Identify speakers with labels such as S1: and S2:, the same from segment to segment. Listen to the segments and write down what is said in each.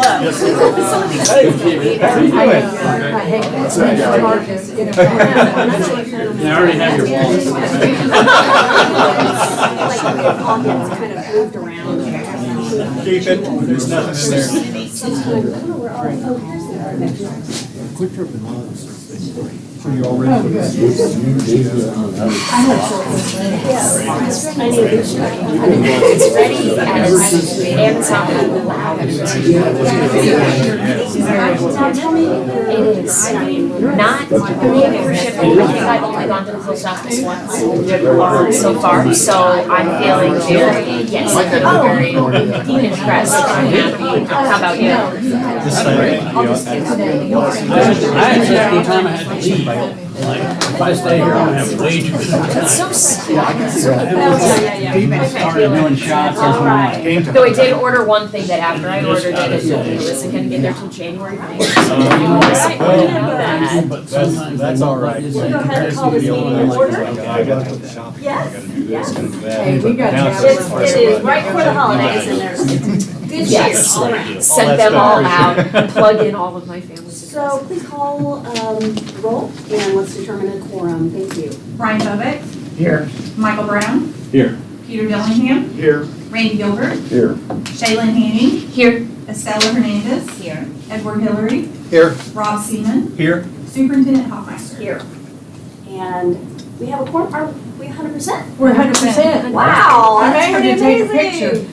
S1: I already have your wallet.
S2: Kind of moved around.
S3: Keep it, there's nothing in there.
S1: Quick trip and all this.
S3: So you all ready for this?
S2: It's ready and Amazon will allow it. It is not maybe for shipping. I think I've only gone to the post office once so far, so I'm feeling very, yes, I'm very impressed. I'm happy. How about you?
S1: I actually, every time I had to leave, like, if I stay here, I'm gonna have way too much.
S2: That's so sad.
S1: People started doing shots as well.
S2: Though I did order one thing that after I ordered it, it told me it wasn't gonna get there till January 9th.
S1: But sometimes
S3: That's all right.
S2: Go ahead and call this meeting to order.
S3: I gotta put the shopping, I gotta do this, gotta do that.
S4: Hey, we got
S3: Now
S4: you.
S3: it's
S2: It is right before the holidays and there's good cheer
S1: Yes.
S2: all around.
S1: Send
S2: Sent them all out, plug in all of my family's
S5: So
S2: addresses.
S5: please call roll and let's determine a quorum. Thank you.
S6: Brian Bovick,
S1: Here.
S6: Michael Brown,
S1: Here.
S6: Peter Dillingham,
S3: Here.
S6: Randy Gilbert,
S3: Here.
S6: Shaylin Hanning,
S2: Here.
S6: Estella Hernandez,
S2: Here.
S6: Edward Hillary,
S3: Here.
S6: Rob Seaman,
S3: Here.
S6: Superintendent Hoffmeister.
S5: Here. And we have a quorum, are we 100%?
S4: We're 100%.
S5: Wow,
S4: I'm
S5: that's
S4: angry
S5: pretty
S4: to take a
S5: amazing.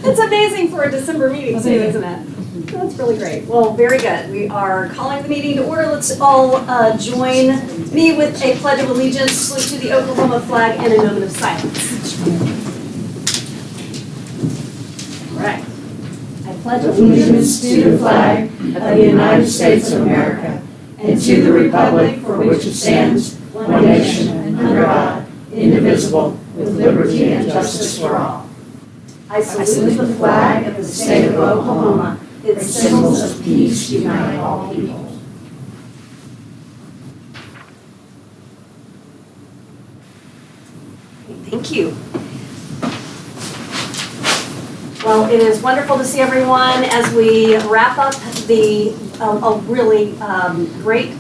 S5: It's amazing for a December meeting too, isn't it? That's really great. Well, very good. We are calling the meeting to order. Let's all join me with a pledge of allegiance, salute to the Oklahoma flag, and a moment of silence. All right. I pledge
S4: Allegiance to the flag of the United States of America and to the republic for which it stands, one nation, under God, indivisible, with liberty and justice for all.
S5: I salute the flag of the state of Oklahoma. Its symbols of peace unite all people. Thank you. Well, it is wonderful to see everyone as we wrap up a really great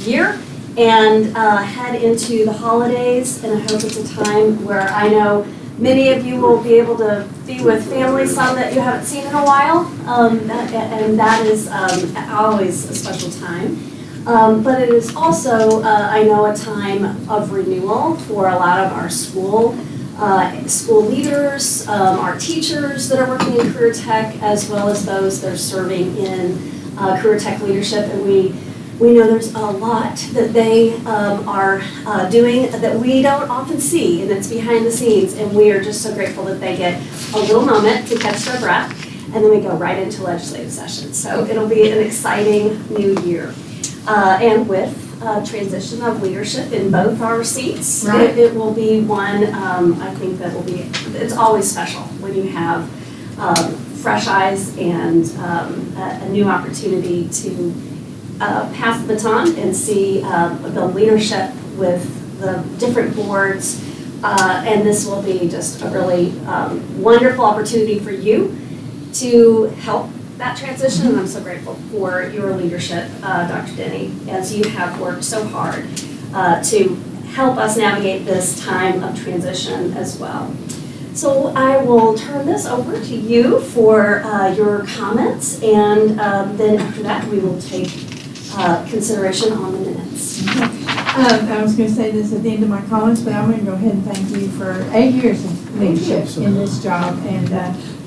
S5: year and head into the holidays. And I hope it's a time where I know many of you will be able to be with family, some that you haven't seen in a while, and that is always a special time. But it is also, I know, a time of renewal for a lot of our school leaders, our teachers that are working in CareerTech, as well as those that are serving in CareerTech leadership. And we know there's a lot that they are doing that we don't often see, and it's behind the scenes. And we are just so grateful that they get a little moment to catch their breath, and then we go right into legislative session. So it'll be an exciting new year. And with transition of leadership in both our seats,
S4: Right.
S5: it will be one, I think that will be, it's always special when you have fresh eyes and a new opportunity to pass the baton and see the leadership with the different boards. And this will be just a really wonderful opportunity for you to help that transition. And I'm so grateful for your leadership, Dr. Denny, as you have worked so hard to help us navigate this time of transition as well. So I will turn this over to you for your comments, and then after that we will take consideration on the minutes.
S4: I was going to say this at the end of my comments, but I'm going to go ahead and thank you for 8 years of leadership in this job. And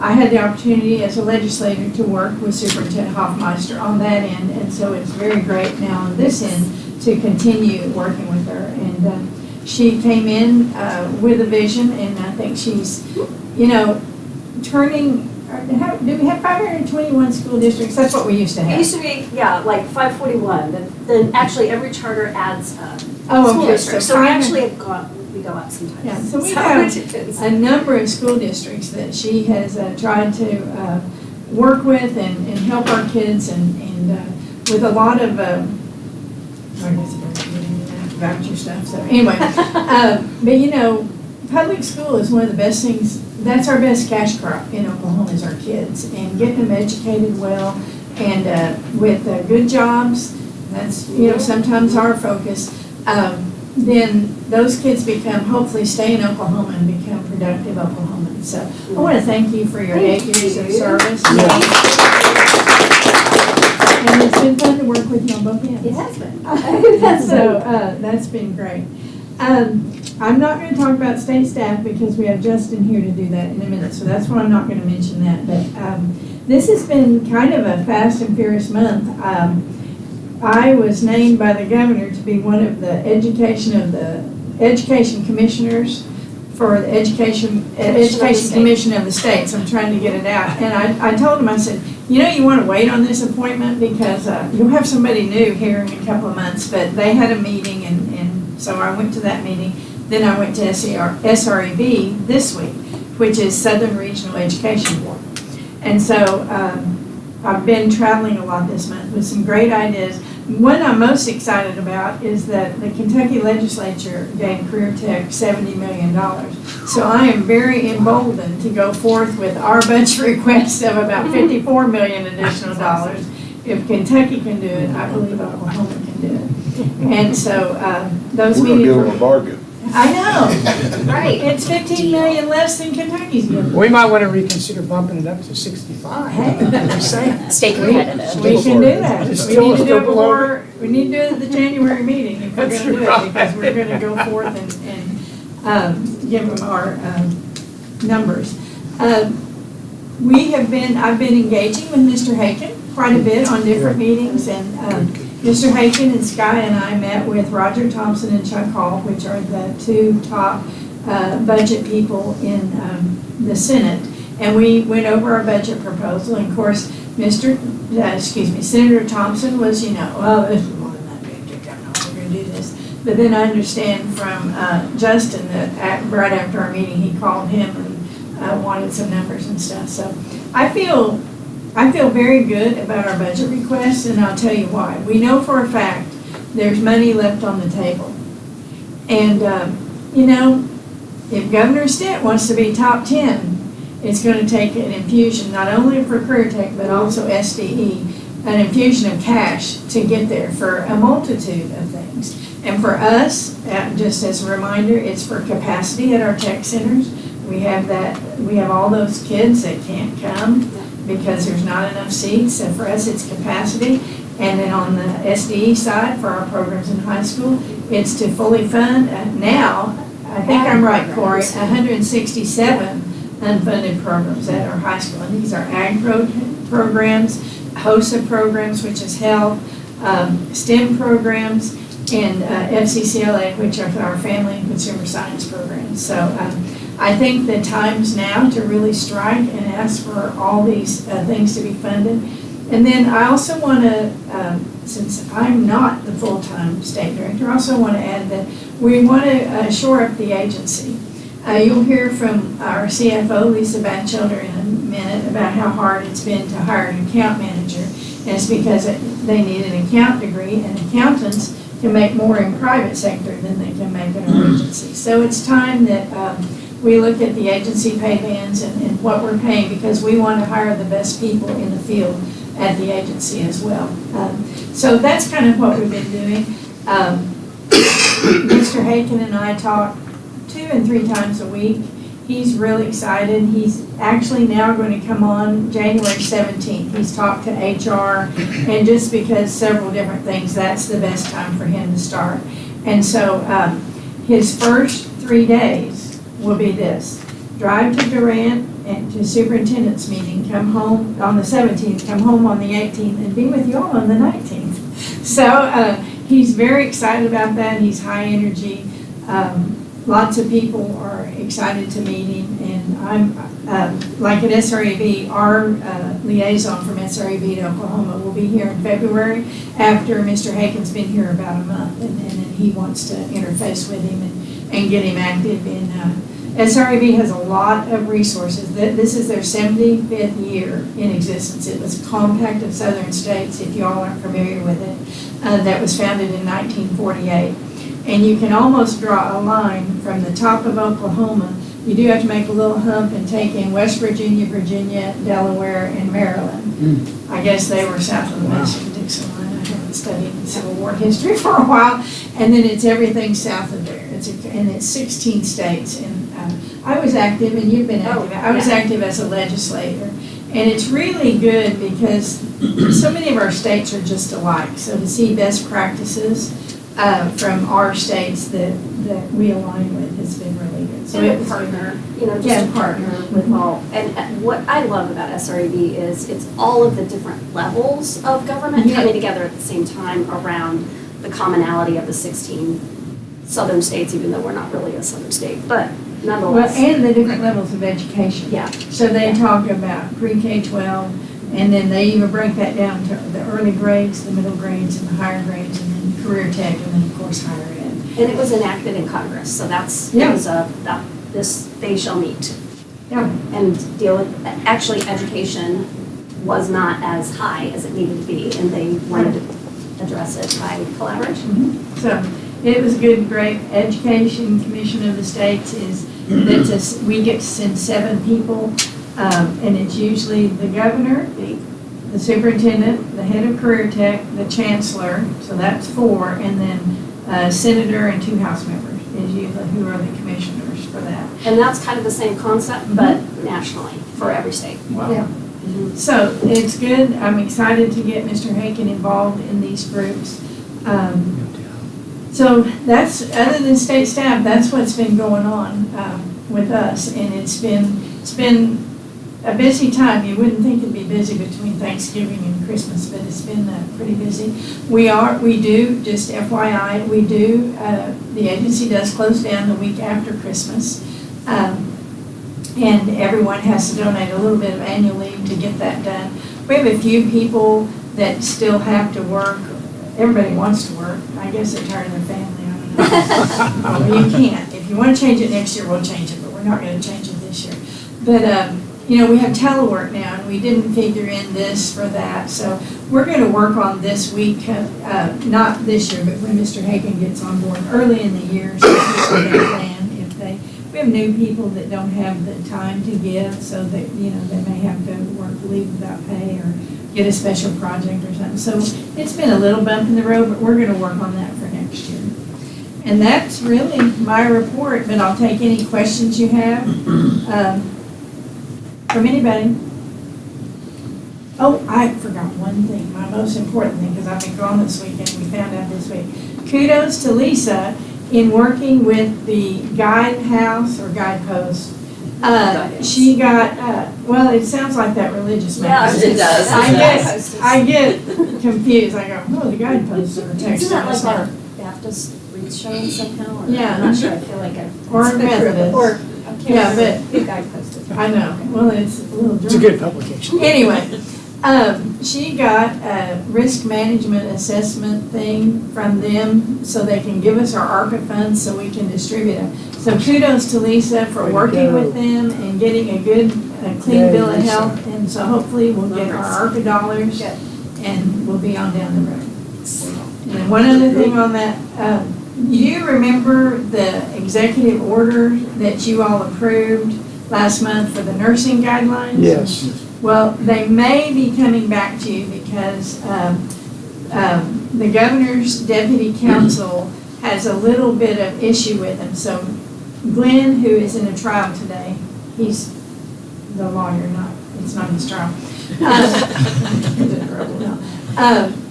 S4: I had the opportunity as a legislator to work with Superintendent Hoffmeister on that end. And so it's very great now on this end to continue working with her. And she came in with a vision, and I think she's, turning. Do we have 521 school districts? That's what we used to
S5: It
S4: have.
S5: used to be, like 541, then actually every charter adds
S4: Oh,
S5: school
S4: okay.
S5: district. So we actually have we go up sometimes.
S4: Yeah, so we
S5: it
S4: have
S5: depends.
S4: a number of school districts that she has tried to work with and help our kids and with a lot of, I guess I'm getting into voucher stuff, so anyway. But public school is one of the best things, that's our best cash crop in Oklahoma is our kids. And getting them educated well and with good jobs, that's, sometimes our focus. Then those kids hopefully stay in Oklahoma and become productive Oklahomans. So I want to thank you for your 8 years of service. And it's been fun to work with you on both ends.
S5: It has been.
S4: So that's been great. I'm not going to talk about state staff because we have Justin here to do that in a minute, so that's why I'm not going to mention that. But this has been kind of a fast and furious month. I was named by the governor to be one of the education commissioners for the Education Commission of the States. I'm trying to get it out. And I told him, I said, you want to wait on this appointment because you'll have somebody new here in a couple of months. But they had a meeting, and so I went to that meeting. Then I went to SREB this week, which is Southern Regional Education Board. And so I've been traveling a lot this month with some great ideas. One I'm most excited about is that the Kentucky legislature gave CareerTech $70 million. So I am very emboldened to go forth with our budget request of about $54 million additional dollars. If Kentucky can do it, I believe Oklahoma can do it. And so those
S7: We're gonna
S4: meetings.
S7: give them a bargain.
S4: I know.
S2: Right.
S4: It's $15 million less than Kentucky's giving.
S8: We might want to reconsider bumping it up to 65.
S4: Hey.
S8: Just saying.
S2: Stay competitive.
S4: We can do that.
S8: It's
S4: We
S8: still-
S4: need to do
S8: still
S4: it
S8: below
S4: before, we need to do it at the January meeting if we're
S8: That's
S4: gonna do it,
S8: right.
S4: because we're gonna go forth and give them our numbers. I've been engaging with Mr. Haken quite a bit on different meetings, and Mr. Haken and Sky and I met with Roger Thompson and Chuck Hall, which are the two top budget people in the Senate, and we went over our budget proposal. And of course, Senator Thompson was, well, this is more than that big, I don't know if we're going to do this. But then I understand from Justin that right after our meeting, he called him and wanted some numbers and stuff. So I feel very good about our budget request, and I'll tell you why. We know for a fact there's money left on the table. And, if Governor Stitt wants to be top 10, it's going to take an infusion, not only for CareerTech, but also SDE, an infusion of cash to get there for a multitude of things. And for us, just as a reminder, it's for capacity at our tech centers. We have all those kids that can't come because there's not enough seats. So for us, it's capacity. And then on the SDE side, for our programs in high school, it's to fully fund now, I think I'm right, Corey, 167 unfunded programs at our high school. And these are ag programs, HOSA programs, which is health, STEM programs, and FCCLA, which are our family and consumer science programs. So I think the time's now to really strike and ask for all these things to be funded. And then I also want to, since I'm not the full-time state director, I also want to add that we want to shore up the agency. You'll hear from our CFO, Lisa Batchelder, in a minute about how hard it's been to hire an account manager. And it's because they need an account degree, and accountants can make more in private sector than they can make in our agency. So it's time that we look at the agency pay bands and what we're paying, because we want to hire the best people in the field at the agency as well. So that's kind of what we've been doing. Mr. Haken and I talk 2 and 3 times a week. He's really excited. He's actually now going to come on January 17th. He's talked to HR, and just because several different things, that's the best time for him to start. And so his first 3 days will be this: drive to Durant and to superintendent's meeting, come home on the 17th, come home on the 18th, and be with you all on the 19th. So he's very excited about that. He's high energy. Lots of people are excited to meet him, and I'm, like at SREB, our liaison from SREB to Oklahoma will be here in February after Mr. Haken's been here about a month, and he wants to interface with him and get him active in SREB has a lot of resources. This is their 75th year in existence. It was a compact of southern states, if you all aren't familiar with it, that was founded in 1948. And you can almost draw a line from the top of Oklahoma. You do have to make a little hump and take in West Virginia, Virginia, Delaware, and Maryland. I guess they were south of the Mason-Dixon line. I haven't studied Civil War history for a while. And then it's everything south of there. And it's 16 states. And I was active, and you've been active. I was active as a legislator. And it's really good because so many of our states are just alike. So to see best practices from our states that we align with has been really good. So
S5: And a partner, just a partner with all. And what I love about SREB is it's all of the different levels of government coming together at the same time around the commonality of the 16 southern states, even though we're not really a southern state, but nonetheless.
S4: Well, and the different levels of education.
S5: Yeah.
S4: So they talk about pre-K-12, and then they even break that down to the early grades, the middle grades, and the higher grades, and then CareerTech, and then of course higher ed.
S5: And it was enacted in Congress, so that's,
S4: Yeah.
S5: it was they shall meet
S4: Yeah.
S5: and deal with, actually, education was not as high as it needed to be, and they wanted to address it by collaboration.
S4: So it was good, great. Education Commission of the States we get to send 7 people, and it's usually the governor, the superintendent, the head of CareerTech, the chancellor, so that's 4, and then a senator and 2 House members is usually who are the commissioners for that.
S5: And that's kind of the same concept, but nationally, for every state.
S4: Yeah. So it's good. I'm excited to get Mr. Haken involved in these groups. So that's, other than state staff, that's what's been going on with us. And it's been a busy time. You wouldn't think it'd be busy between Thanksgiving and Christmas, but it's been pretty busy. We do, just FYI, the agency does close down the week after Christmas. And everyone has to donate a little bit of annual leave to get that done. We have a few people that still have to work. Everybody wants to work. I guess they're tired of their family, I don't know. Well, you can't. If you want to change it next year, we'll change it, but we're not going to change it this year. But, we have telework now, and we didn't figure in this for that. So we're going to work on this week, not this year, but when Mr. Haken gets on board early in the year, so we're going to plan. We have new people that don't have the time to give, so that, they may have to work leave without pay or get a special project or something. So it's been a little bump in the road, but we're going to work on that for next year. And that's really my report, but I'll take any questions you have from anybody. Oh, I forgot one thing, my most important thing, because I've been gone this weekend, we found out this week. Kudos to Lisa in working with the guidehouse or guidepost. She got, well, it sounds like that religious magazine.
S5: it does.
S4: I get confused. I go, oh, the guideposts are text.
S5: Isn't that like a Baptist read show somehow? Or
S4: Yeah.
S5: I'm not sure, I feel like
S4: Or Methodist.
S5: Or,
S4: Yeah, but
S5: big guidepost.
S4: I know. Well, it's a little
S8: It's a good publication.
S4: Anyway, she got a risk management assessment thing from them so they can give us our ARPA funds so we can distribute them. So kudos to Lisa for working with them and getting a good, clean bill of health. And so hopefully we'll get our ARPA dollars and we'll be on down the road. And one other thing on that, do you remember the executive order that you all approved last month for the nursing guidelines?
S8: Yes.
S4: Well, they may be coming back to you because the governor's deputy counsel has a little bit of issue with them. So Glenn, who is in a trial today, he's the lawyer, it's not his trial,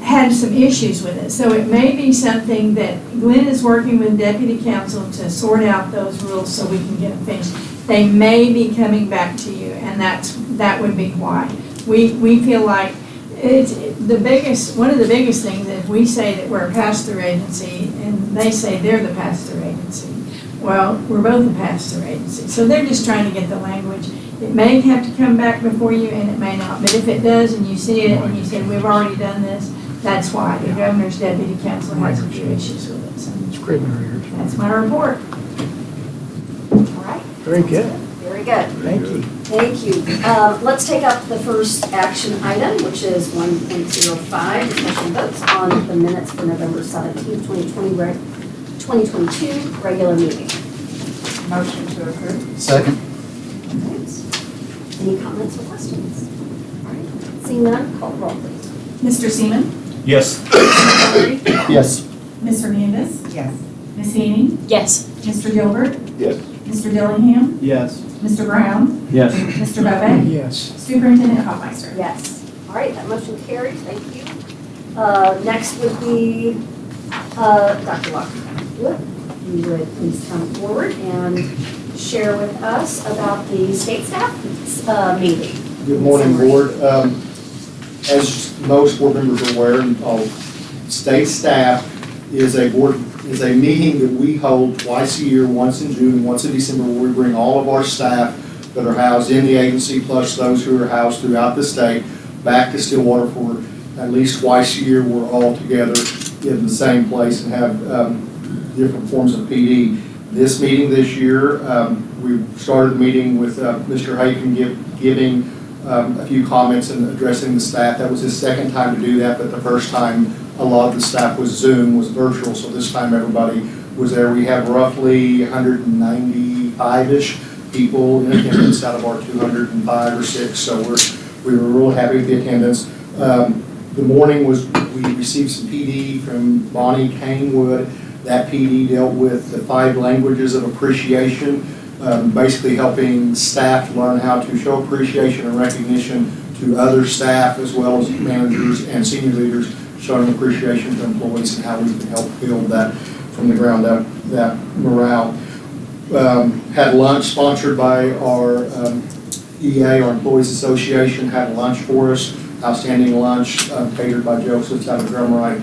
S4: had some issues with it. So it may be something that Glenn is working with deputy counsel to sort out those rules so we can get them finished. They may be coming back to you, and that would be why. We feel like it's one of the biggest things is we say that we're a pass-through agency, and they say they're the pass-through agency. Well, we're both a pass-through agency, so they're just trying to get the language. It may have to come back before you, and it may not. But if it does, and you see it, and you say we've already done this, that's why the governor's deputy counsel has a few issues with it. So
S8: It's great, Mary.
S4: that's my report.
S5: All right.
S8: Very good.
S5: Very good.
S8: Thank you.
S5: Thank you. Let's take up the first action item, which is 1.05, discussion votes on the minutes for November 17th, 2022 regular meeting.
S8: Motion to approve.
S7: Second.
S5: Any comments or questions? All right, seeing none, call the roll, please.
S6: Mr. Seaman?
S3: Yes.
S6: Mr. Hillary?
S7: Yes.
S6: Ms. Hernandez?
S8: Yes.
S6: Ms. Haney?
S2: Yes.
S6: Mr. Gilbert?
S3: Yes.
S6: Mr. Dillingham?
S3: Yes.
S6: Mr. Brown?
S3: Yes.
S6: Mr. Bove?
S8: Yes.
S6: Superintendent Hoffmeister?
S5: Yes. All right, that motion carries, thank you. Next would be Dr. Lockwood. You would please come forward and share with us about the state staff meeting.
S9: Good morning, Board. As most board members are aware, state staff is a meeting that we hold twice a year, once in June, once in December, where we bring all of our staff that are housed in the agency, plus those who are housed throughout the state, back to Stillwater for at least twice a year. We're all together in the same place and have different forms of PD. This meeting this year, we started the meeting with Mr. Haken giving a few comments and addressing the staff. That was his second time to do that, but the first time a lot of the staff was Zoom, was virtual, so this time everybody was there. We have roughly 195-ish people in attendance out of our 205 or 6, so we were real happy with the attendance. The morning we received some PD from Bonnie Canewood. That PD dealt with the 5 languages of appreciation, basically helping staff learn how to show appreciation and recognition to other staff as well as managers and senior leaders, showing appreciation to employees and how we can help build that from the ground up, that morale. Had lunch sponsored by our EA, our Employees Association, had a lunch for us, outstanding lunch catered by Joseph's out of Drumright.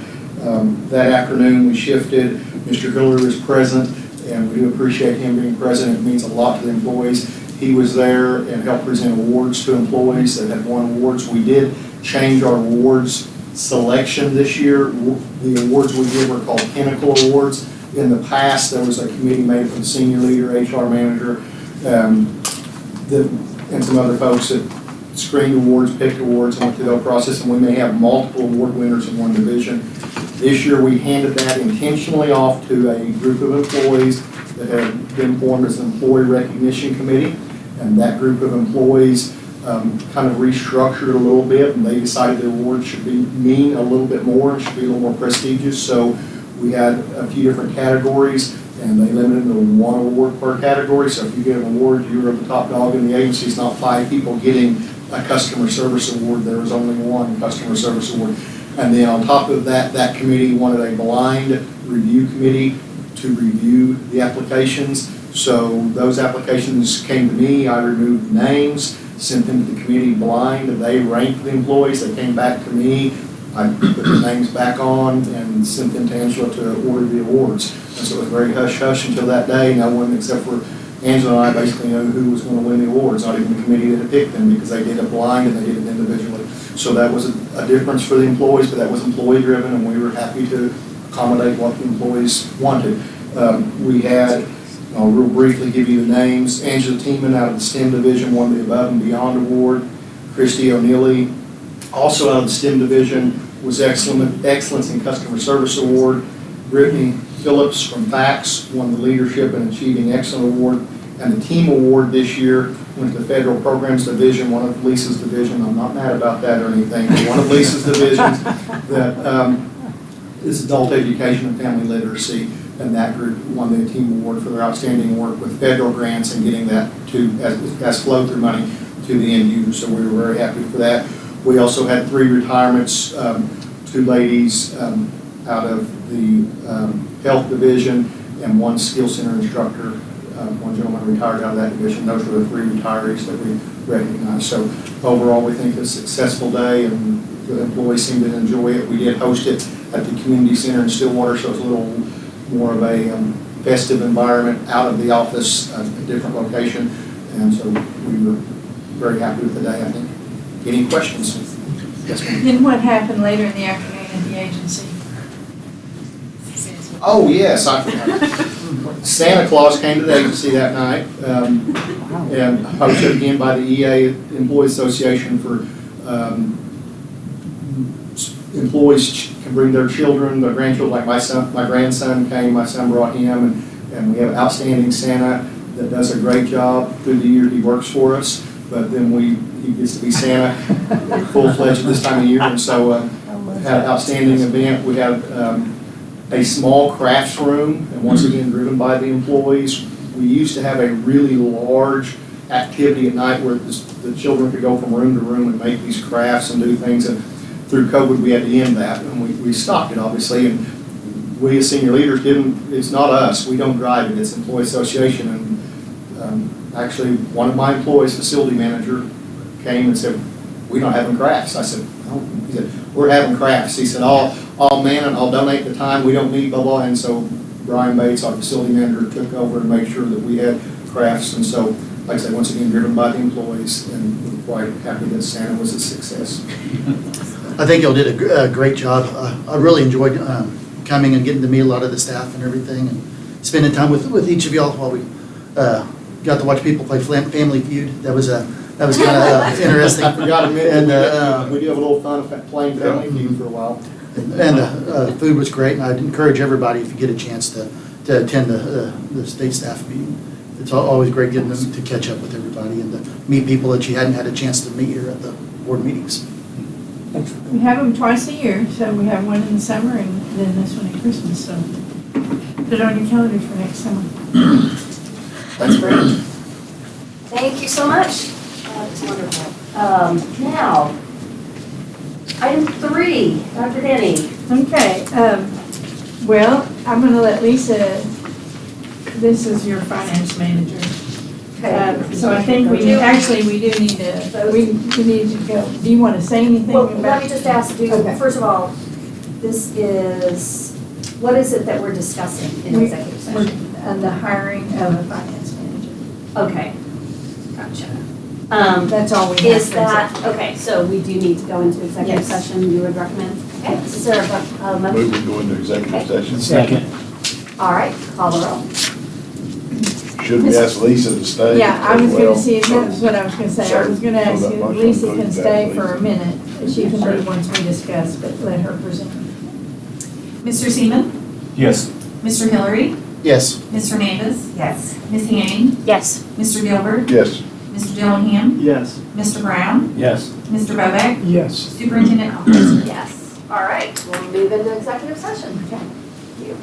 S9: That afternoon we shifted. Mr. Hiller is present, and we do appreciate him being present. It means a lot to the employees. He was there and helped present awards to employees that had won awards. We did change our awards selection this year. The awards we give are called Pinnacle Awards. In the past, there was a committee made from senior leader, HR manager, and some other folks that screened awards, picked awards, and went through that process, and we may have multiple award winners in one division. This year, we handed that intentionally off to a group of employees that had been formed as an employee recognition committee, and that group of employees kind of restructured a little bit, and they decided the award should mean a little bit more and should be a little more prestigious. So we had a few different categories, and they limited it to 1 award per category. So if you get an award, you're the top dog in the agency. It's not 5 people getting a customer service award. There was only 1 customer service award. And then on top of that, that committee wanted a blind review committee to review the applications. So those applications came to me. I removed names, sent them to the committee blind. They ranked the employees. They came back to me. I put the names back on and sent them to Angela to order the awards. And so it was very hush-hush until that day. No one except for Angela and I basically knew who was going to win the awards, not even the committee that had picked them, because they did it blind and they did it individually. So that was a difference for the employees, but that was employee-driven, and we were happy to accommodate what the employees wanted. We had, I'll real briefly give you the names. Angela Tiemann out of the STEM division won the Above and Beyond Award. Christy O'Neilly, also out of the STEM division, was Excellence in Customer Service Award. Brittany Phillips from FACS won the Leadership and Achieving Excellence Award. And the team award this year went to the Federal Programs Division, one of Lisa's division. I'm not mad about that or anything. But one of Lisa's divisions that is Adult Education and Family Literacy. And that group won the team award for their outstanding work with federal grants and getting that to as flow-through money to the end user. So we were very happy for that. We also had 3 retirements, 2 ladies out of the health division and 1 skill center instructor. 1 gentleman retired out of that division. Those were the 3 retirees that we recognized. So overall, we think it's a successful day, and the employees seem to enjoy it. We did host it at the community center in Stillwater, so it's a little more of a festive environment out of the office, a different location, and so we were very happy with the day, I think. Any questions? Yes, ma'am.
S4: Then what happened later in the afternoon at the agency?
S9: Oh, yes, I forgot. Santa Claus came to the agency that night, and hosted again by the EA Employee Association for employees can bring their children, their grandchildren, like my grandson came, my son brought him, and we have an outstanding Santa that does a great job through the year he works for us, but then he gets to be Santa full-fledged at this time of year, and so had an outstanding event. We had a small crafts room, and once again, driven by the employees. We used to have a really large activity at night where the children could go from room to room and make these crafts and do things, and through COVID, we had to end that, and we stopped it, obviously, and we as senior leaders it's not us, we don't drive it, it's employee association, and actually, one of my employees, facility manager, came and said, "We're not having crafts." I said, "No." He said, "We're having crafts." He said, I'll man it, I'll donate the time, we don't need blah, blah, and so Brian Bates, our facility manager, took over and made sure that we had crafts, and so, like I said, once again, driven by the employees, and we're quite happy that Santa was a success.
S7: I think y'all did a great job. I really enjoyed coming and getting to meet a lot of the staff and everything, and spending time with each of y'all while we got to watch people play Family Feud. That was kind of interesting.
S9: I forgot to
S7: And
S9: mention, we do have a little fun of playing Family Feud for a while.
S7: And food was great, and I'd encourage everybody, if you get a chance, to attend the state staff meeting. It's always great getting them to catch up with everybody and to meet people that you hadn't had a chance to meet here at the board meetings.
S4: We have them twice a year, so we have one in the summer and then this one at Christmas, so put it on your calendar for next summer.
S5: That's great. Thank you so much. That's wonderful. Now, item 3, Dr. Denny.
S4: Okay, well, I'm gonna let Lisa, this is your finance manager. So I think we do need to, we need to go, do you want to say anything
S5: Well,
S4: about?
S5: let me just ask you,
S4: Okay.
S5: first of all, what is it that we're discussing in executive session?
S4: The hiring of a finance manager.
S5: Okay, gotcha.
S4: That's all we have.
S5: Is
S4: for
S5: that,
S4: executive.
S5: okay, so we do need to go into executive
S4: Yes.
S5: session, you would recommend? Okay, is there a motion?
S10: Move to go into executive session.
S1: Second.
S5: All right, call the roll.
S10: Should we ask Lisa to stay?
S4: Yeah, I was
S10: as well?
S4: gonna see, that's what I was gonna say. I was gonna ask
S10: So that
S4: if
S10: motion
S4: Lisa can
S10: includes that,
S4: stay for
S10: Lisa.
S4: a minute. She can leave once we discuss, but let her present.
S6: Mr. Seaman?
S3: Yes.
S6: Mr. Hillary?
S7: Yes.
S6: Ms. Hernandez?
S8: Yes.
S6: Ms. Yang?
S2: Yes.
S6: Mr. Gilbert?
S10: Yes.
S6: Mr. Dillingham?
S3: Yes.
S6: Mr. Brown?
S1: Yes.
S6: Mr. Bobek?
S3: Yes.
S6: Superintendent Hopkins?
S5: Yes. All right, we'll move into executive session. Okay. Thank you.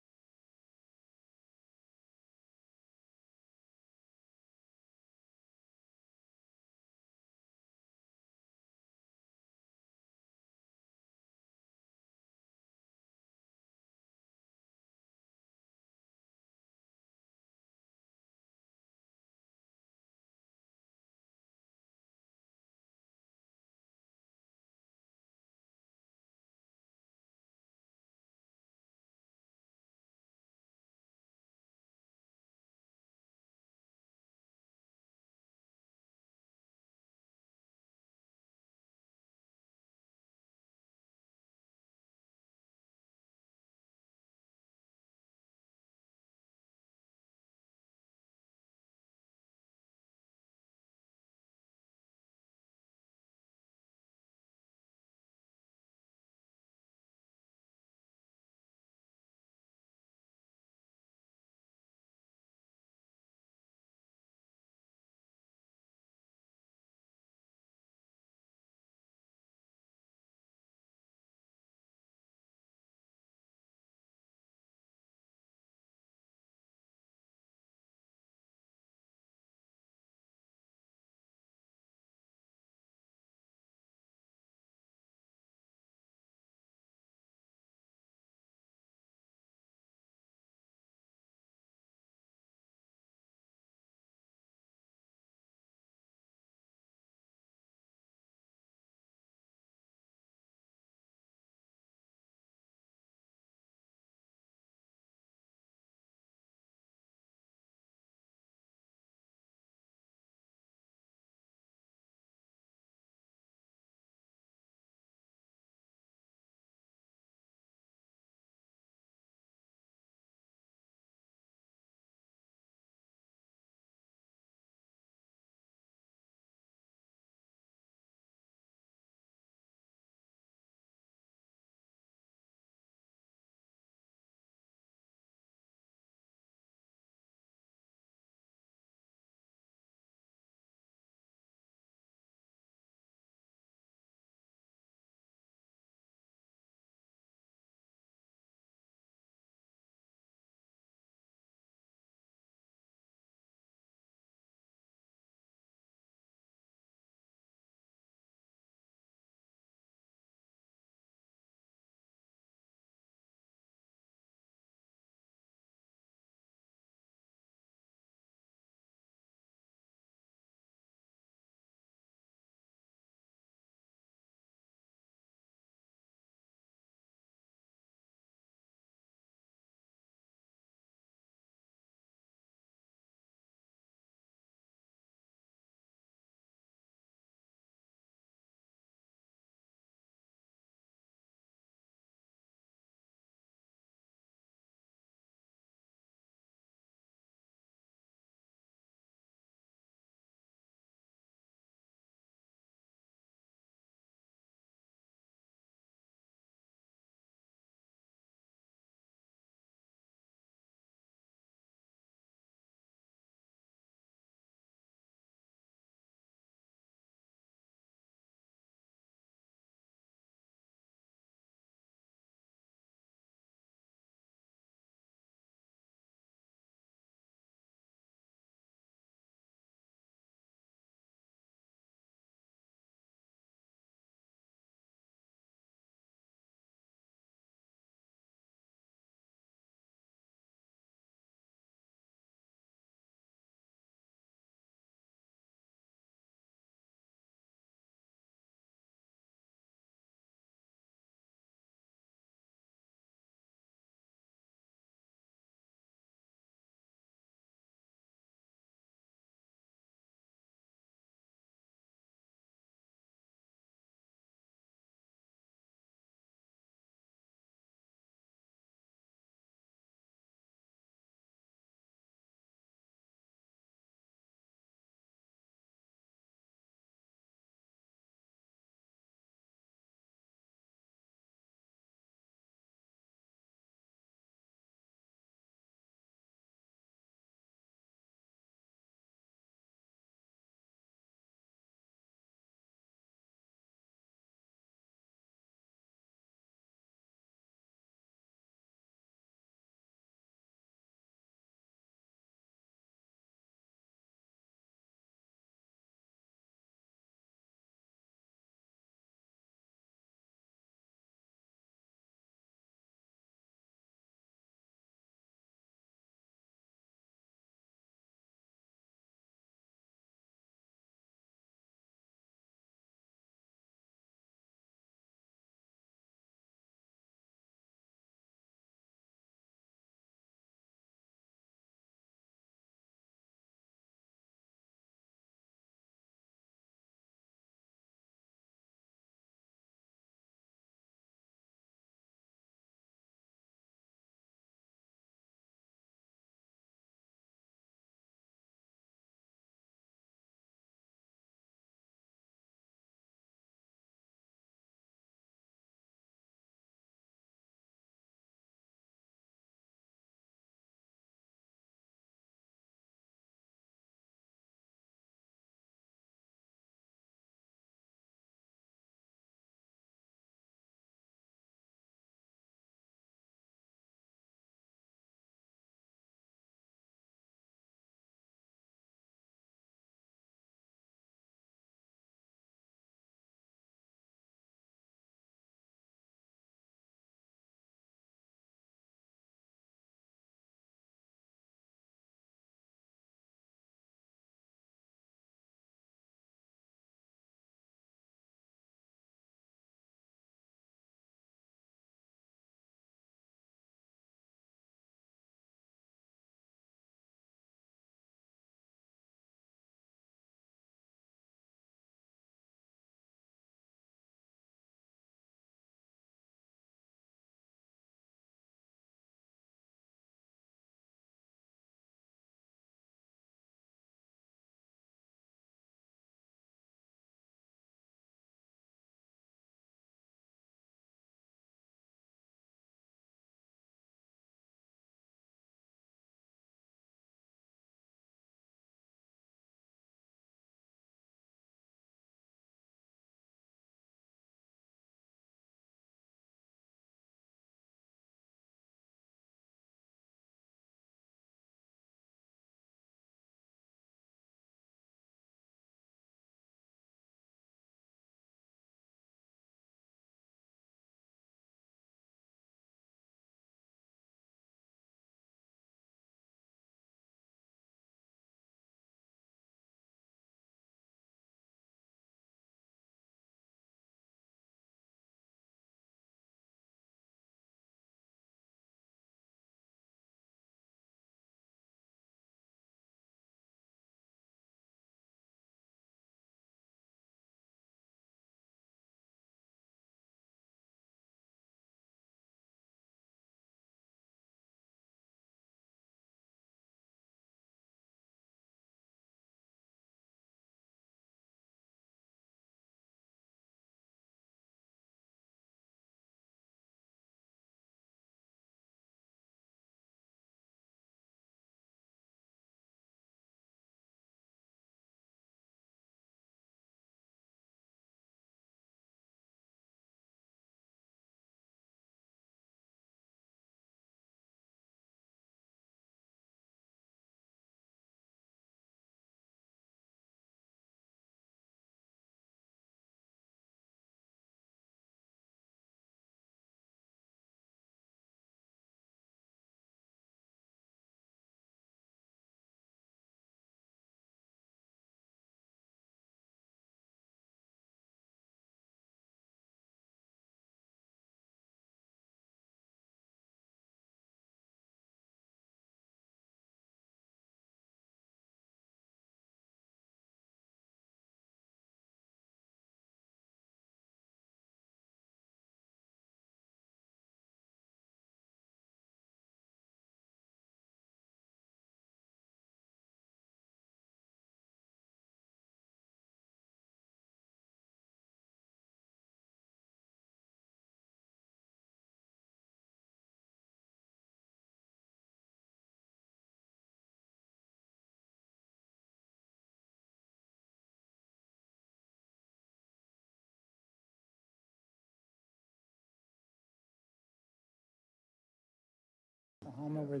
S11: Oklahoma, where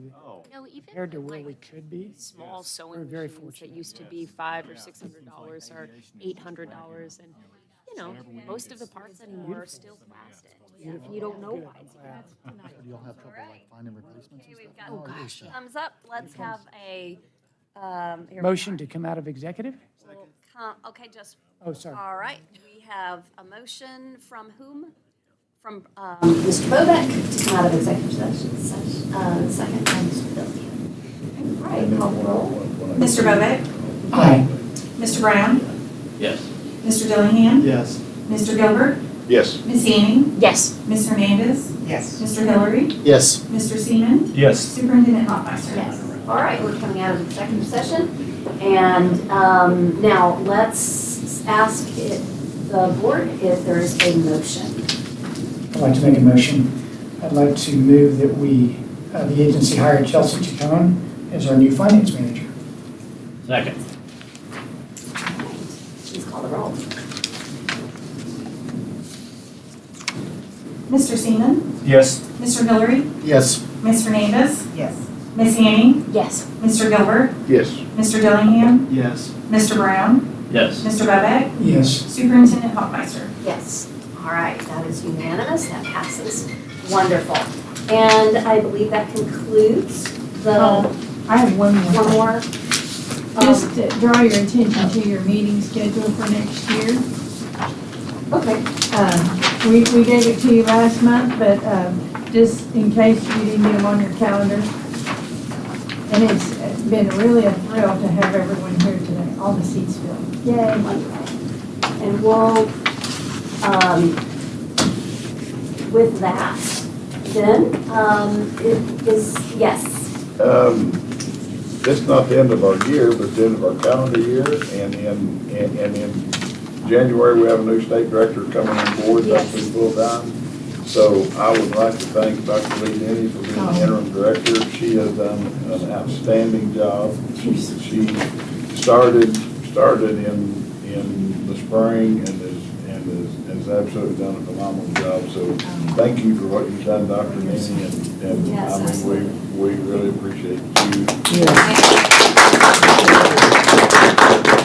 S2: No, even
S11: compared to where
S2: like
S11: we could be.
S2: small
S11: We're
S2: sewing
S11: very
S2: machines that
S11: fortunate.
S2: used to be $500 or $600 or $800, and you know, most of the parts anymore are still plastic. If you don't know why it's
S7: Do y'all have trouble like finding replacements and stuff?
S2: Oh, gosh, yeah.
S5: Thumbs up, let's have a, here we
S11: Motion
S5: are.
S11: to come out of executive?
S5: Okay, just,
S11: Oh, sorry.
S5: all right, we have a motion from whom? From Mr. Bobek to come out of executive session, second by Mr. Dillingham. All right, call the roll.
S6: Mr. Bobek?
S11: Aye.
S6: Mr. Brown?
S1: Yes.
S6: Mr. Dillingham?
S9: Yes.
S6: Mr. Gilbert?
S10: Yes.
S6: Ms. Annie?
S2: Yes.
S6: Ms. Hernandez?
S8: Yes.
S6: Mr. Hillary?
S7: Yes.
S6: Mr. Seaman?
S3: Yes.
S6: Superintendent Hoffmeister?
S5: Yes. All right, we're coming out of executive session. And now let's ask the board if there is a motion.
S11: I'd like to make a motion. I'd like to move that the agency hired Chelsea Chacon as our new finance manager.
S1: Second.
S5: Please call the roll.
S6: Mr. Seaman?
S3: Yes.
S6: Mr. Hillary?
S7: Yes.
S6: Ms. Hernandez?
S8: Yes.
S6: Ms. Annie?
S2: Yes.
S6: Mr. Gilbert?
S10: Yes.
S6: Mr. Dillingham?
S9: Yes.
S6: Mr. Brown?
S1: Yes.
S6: Mr. Bobek?
S11: Yes.
S6: Superintendent Hoffmeister?
S5: Yes. All right, that is unanimous, that passes. Wonderful. And I believe that concludes the,
S4: I have one more.
S5: one more.
S4: Just to draw your attention to your meeting schedule for next year.
S5: Okay.
S4: We gave it to you last month, but just in case you didn't get them on your calendar. And it's been really a thrill to have everyone here today, all the seats filled.
S5: Yay, wonderful. And we'll, with that, then, it is, yes.
S10: It's not the end of our year, but the end of our calendar year, and in January, we have a new state director coming on board, that's been full time. So I would like to thank Dr. Lee Denny for being the interim director. She has done an outstanding job. She started in the spring and has absolutely done a phenomenal job. So thank you for what you've done, Dr. Denny, and
S5: Yes,
S10: I mean, we really appreciate you.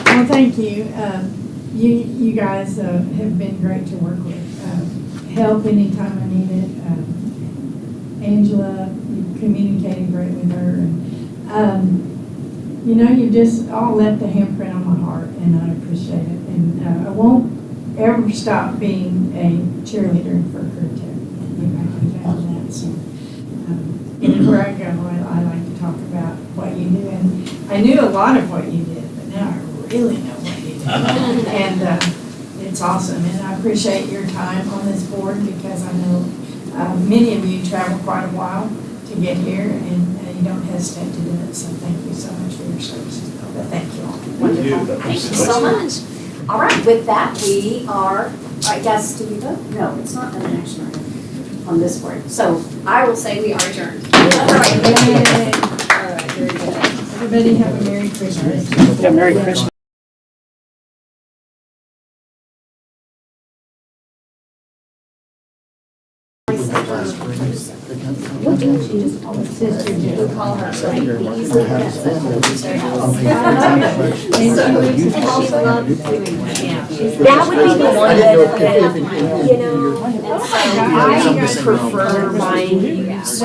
S4: Well, thank you. You guys have been great to work with. Help anytime I need it. Angela, you communicated great with her. And, you just all left a handprint on my heart, and I appreciate it. And I won't ever stop being a cheerleader for CareerTech. I found that. So anywhere I go, I like to talk about what you do. And I knew a lot of what you did, but now I really know what you do. And it's awesome. And I appreciate your time on this board, because I know many of you travel quite a while to get here, and you don't hesitate to do it. So thank you so much for your services. But thank you all.
S5: Wonderful. Thank you so much. All right, with that, we are, I guess, do we vote? No, it's not an action item on this board. So I will say we are adjourned. All right,
S4: Yay.
S5: all right, very good.
S4: Everybody have a Merry Christmas.
S11: Yeah, Merry Christmas.
S5: What do she just call her? Sister Jim. We call her like easy. Yes, that's what we say. And she loves doing that.
S2: That would be the one that, and so I prefer buying used